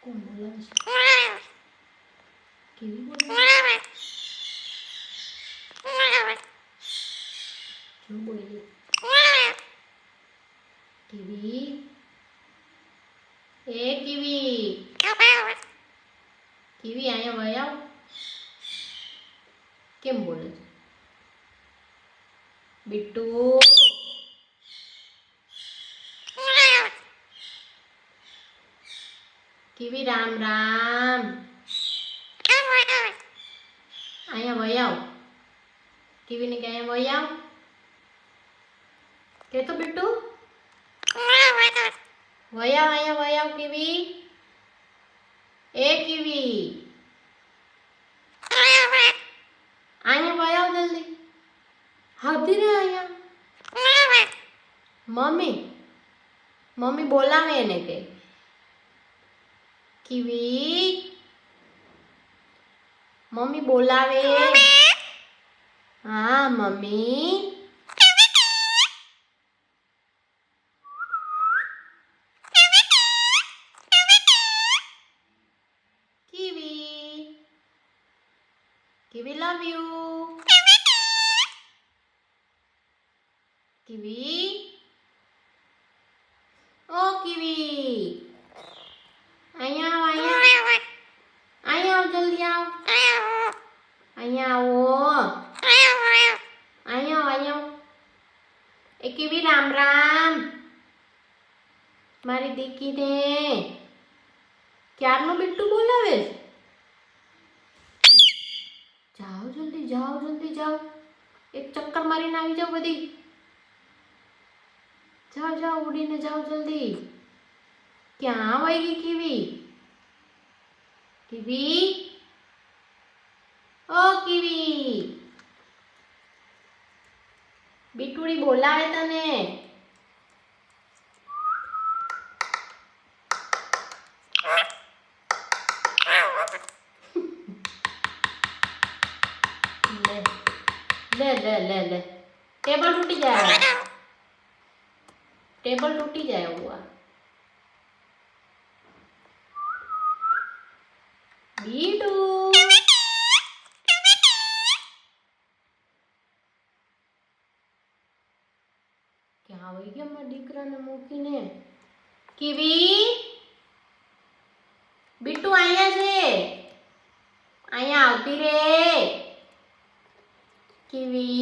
કોણ બોલાવે છે? કેવી બોલાવે? જો બોલી કેવી એ કેવી કેવી અહીંયા વયાવ કેમ બોલે છે बिट्टू कीवी राम राम आया वयाव कीवी ने क्या वयाव के तो बिट्टू वयाव आया वयाव कीवी ए कीवी आया वयाव जल्दी हाथी रे आया मम्मी मम्मी बोलावे ने के कीवी मम्मी बोलावे हाँ mummy Kiwi Kiwi love you Kiwi ओ कीवी અહીંયા આવો જલ્દી આવો અહીંયા આવો એ કેવી રામ રામ મારી દીકીને ક્યારનો બિટ્ટુ બોલાવે જાઓ જલ્દી જાઓ એક ચક્કર મારીને આવી જાઓ બધી જાઓ ઉડીને જાઓ જલ્દી ક્યાં વહી ગઈ कीवी ओ कीवी बिटूड़ी बोलावे तने ले ले ले ले टेबल टूटी जाए हुआ बीटू क्या वही गया मैं दीकरा ने मूकी ने कीवी बीटू आया से आया आवती रे कीवी